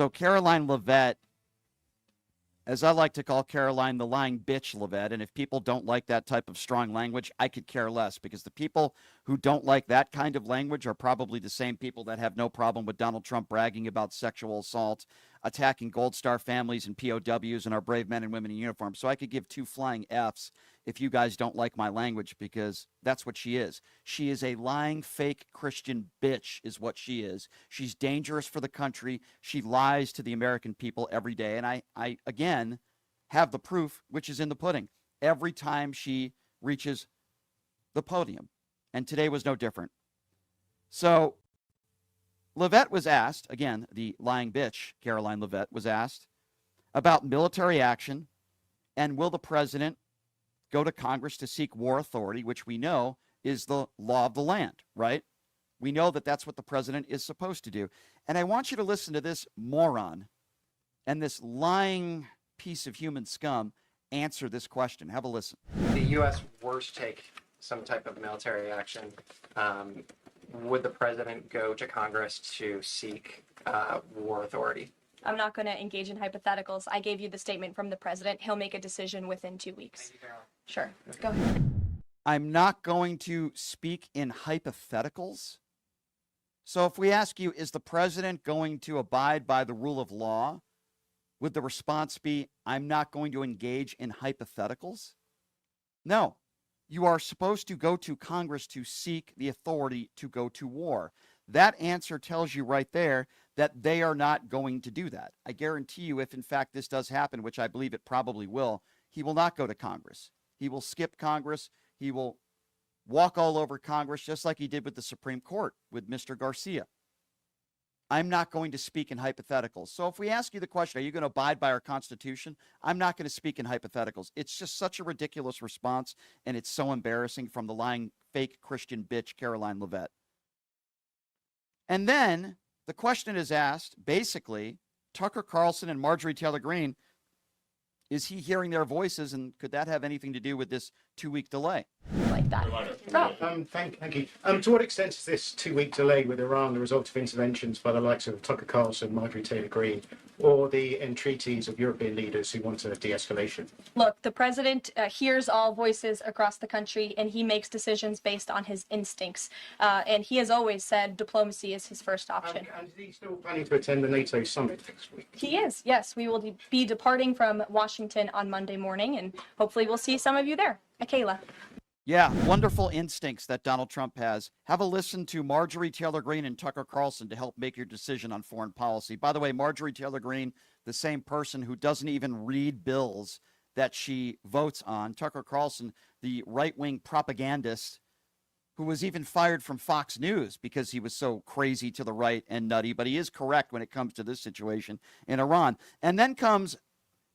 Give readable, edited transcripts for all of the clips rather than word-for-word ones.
So Karoline Levette, as I like to call Karoline, the lying bitch Levette, and if people don't like that type of strong language, I could care less, because the people who don't like that kind of language are probably the same people that have no problem with Donald Trump bragging about sexual assault, attacking Gold Star families and POWs and our brave men and women in uniform. So I could give two flying Fs if you guys don't like my language, because that's what she is. She is a lying, fake Christian bitch is what she is. She's dangerous for the country. She lies to the American people every day. And I again, have the proof, which is in the pudding, every time she reaches the podium. And today was no different. So Levette was asked, again, the lying bitch, Karoline Levette, was asked about military action and will the president go to Congress to seek war authority, which we know is the law of the land, right? We know that that's what the president is supposed to do. And I want you to listen to this moron and this lying piece of human scum answer this question. Have a listen. The U.S. were to take some type of military action, would the president go to Congress to seek war authority? I'm not going to engage in hypotheticals. I gave you the statement from the president. He'll make a decision within 2 weeks. Thank you, Carol. Sure. Go ahead. I'm not going to speak in hypotheticals. So if we ask you, is the president going to abide by the rule of law? Would the response be, I'm not going to engage in hypotheticals? No. You are supposed to go to Congress to seek the authority to go to war. That answer tells you right there that they are not going to do that. I guarantee you, if in fact this does happen, which I believe it probably will, he will not go to Congress. He will skip Congress. He will walk all over Congress, just like he did with the Supreme Court with Mr. Garcia. I'm not going to speak in hypotheticals. So if we ask you the question, are you going to abide by our Constitution? I'm not going to speak in hypotheticals. It's just such a ridiculous response, and it's so embarrassing from the lying, fake Christian bitch, Karoline Levette. And then the question is asked, basically, Tucker Carlson and Marjorie Taylor Greene, is he hearing their voices, and could that have anything to do with this 2-week delay? Like that. Thank you. To what extent is this 2-week delay with Iran the result of interventions by the likes of Tucker Carlson, Marjorie Taylor Greene, or the entreaties of European leaders who want a de-escalation? Look, the president hears all voices across the country, and he makes decisions based on his instincts. And he has always said diplomacy is his first option. And is he still planning to attend the NATO summit next week? He is, yes. We will be departing from Washington on Monday morning, and hopefully we'll see some of you there. Michaela. Yeah, wonderful instincts that Donald Trump has. Have a listen to Marjorie Taylor Greene and Tucker Carlson to help make your decision on foreign policy. By the way, Marjorie Taylor Greene, the same person who doesn't even read bills that she votes on. Tucker Carlson, the right-wing propagandist who was even fired from Fox News because he was so crazy to the right and nutty. But he is correct when it comes to this situation in Iran. And then comes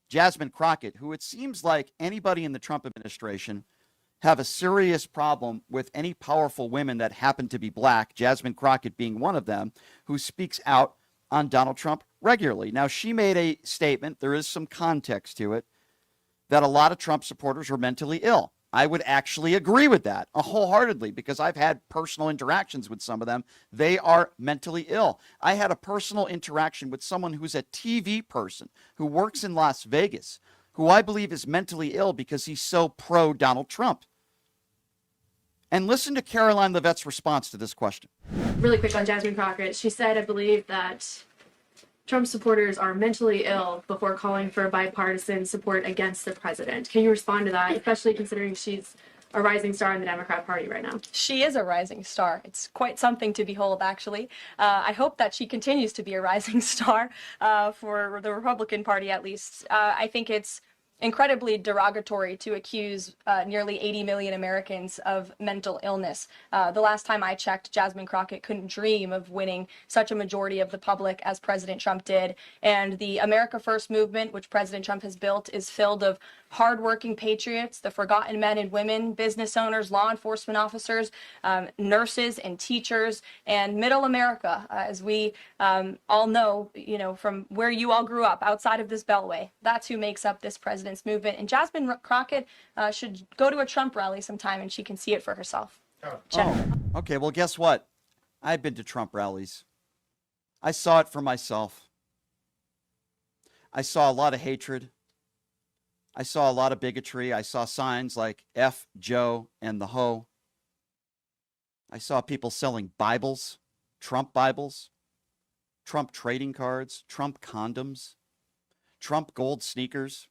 Jasmine Crockett, who it seems like anybody in the Trump administration have a serious problem with any powerful women that happen to be black, Jasmine Crockett being one of them, who speaks out on Donald Trump regularly. Now, she made a statement, there is some context to it, that a lot of Trump supporters were mentally ill. I would actually agree with that wholeheartedly, because I've had personal interactions with some of them. They are mentally ill. I had a personal interaction with someone who's a TV person who works in Las Vegas, who I believe is mentally ill because he's so pro-Donald Trump. And listen to Karoline Levette's response to this question. Really quick on Jasmine Crockett. She said, I believe, that Trump supporters are mentally ill before calling for bipartisan support against the president. Can you respond to that, especially considering she's a rising star in the Democrat Party right now? She is a rising star. It's quite something to behold, actually. I hope that she continues to be a rising star for the Republican Party, at least. I think it's incredibly derogatory to accuse nearly 80 million Americans of mental illness. The last time I checked, Jasmine Crockett couldn't dream of winning such a majority of the public as President Trump did. And the America First movement, which President Trump has built, is filled of hardworking patriots, the forgotten men and women, business owners, law enforcement officers, nurses and teachers, and middle America, as we all know, from where you all grew up, outside of this beltway. That's who makes up this president's movement. And Jasmine Crockett should go to a Trump rally sometime, and she can see it for herself. Oh, okay. Well, guess what? I've been to Trump rallies. I saw it for myself. I saw a lot of hatred. I saw a lot of bigotry. I saw signs like F, Joe, and the Ho. I saw people selling Bibles, Trump Bibles, Trump trading cards, Trump condoms, Trump gold sneakers,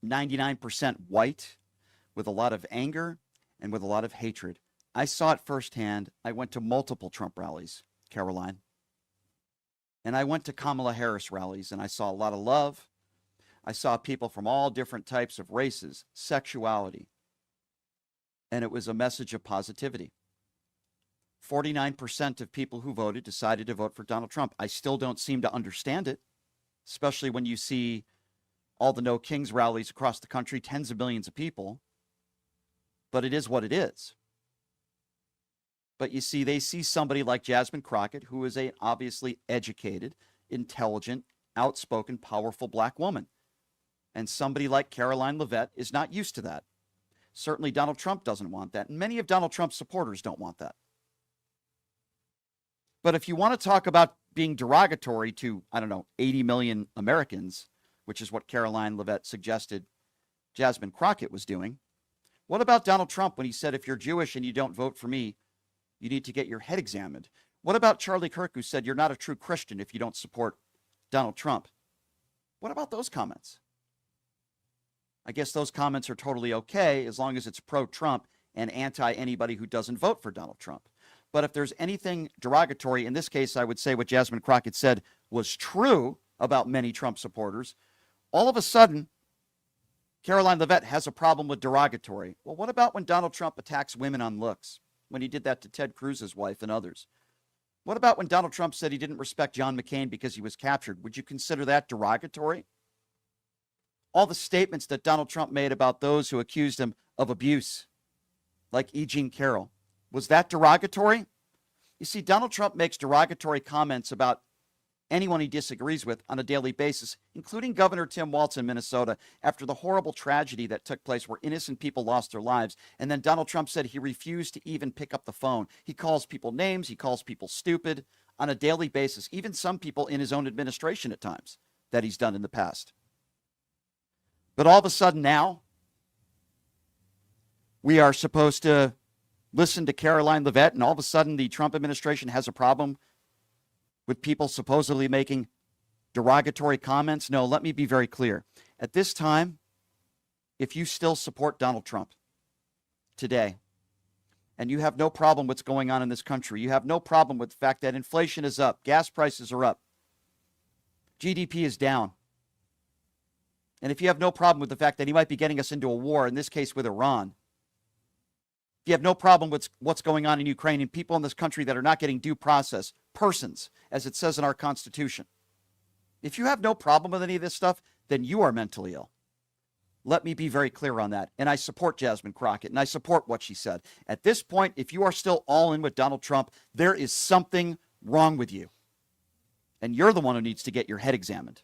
99% white, with a lot of anger and with a lot of hatred. I saw it firsthand. I went to multiple Trump rallies, Karoline. And I went to Kamala Harris rallies, and I saw a lot of love. I saw people from all different types of races, sexuality. And it was a message of positivity. 49% of people who voted decided to vote for Donald Trump. I still don't seem to understand it, especially when you see all the No Kings rallies across the country, tens of millions of people. But it is what it is. But you see, they see somebody like Jasmine Crockett, who is an obviously educated, intelligent, outspoken, powerful black woman. And somebody like Karoline Levette is not used to that. Certainly Donald Trump doesn't want that. And many of Donald Trump's supporters don't want that. But if you want to talk about being derogatory to, 80 million Americans, which is what Karoline Levette suggested Jasmine Crockett was doing, what about Donald Trump when he said, if you're Jewish and you don't vote for me, you need to get your head examined? What about Charlie Kirk, who said you're not a true Christian if you don't support Donald Trump? What about those comments? I guess those comments are totally okay as long as it's pro-Trump and anti-anybody who doesn't vote for Donald Trump. But if there's anything derogatory, in this case, I would say what Jasmine Crockett said was true about many Trump supporters. All of a sudden, Karoline Levette has a problem with derogatory. Well, what about when Donald Trump attacks women on looks? When he did that to Ted Cruz's wife and others? What about when Donald Trump said he didn't respect John McCain because he was captured? Would you consider that derogatory? All the statements that Donald Trump made about those who accused him of abuse, like E. Jean Carroll, was that derogatory? You see, Donald Trump makes derogatory comments about anyone he disagrees with on a daily basis, including Governor Tim Walz in Minnesota, after the horrible tragedy that took place where innocent people lost their lives. And then Donald Trump said he refused to even pick up the phone. He calls people names. He calls people stupid on a daily basis, even some people in his own administration at times that he's done in the past. But all of a sudden now, we are supposed to listen to Karoline Levette, and all of a sudden the Trump administration has a problem with people supposedly making derogatory comments. No, let me be very clear. At this time, if you still support Donald Trump today, and you have no problem with what's going on in this country, you have no problem with the fact that inflation is up, gas prices are up, GDP is down, and if you have no problem with the fact that he might be getting us into a war, in this case with Iran, if you have no problem with what's going on in Ukraine and people in this country that are not getting due process, persons, as it says in our Constitution, if you have no problem with any of this stuff, then you are mentally ill. Let me be very clear on that. And I support Jasmine Crockett, and I support what she said. At this point, if you are still all in with Donald Trump, there is something wrong with you. And you're the one who needs to get your head examined.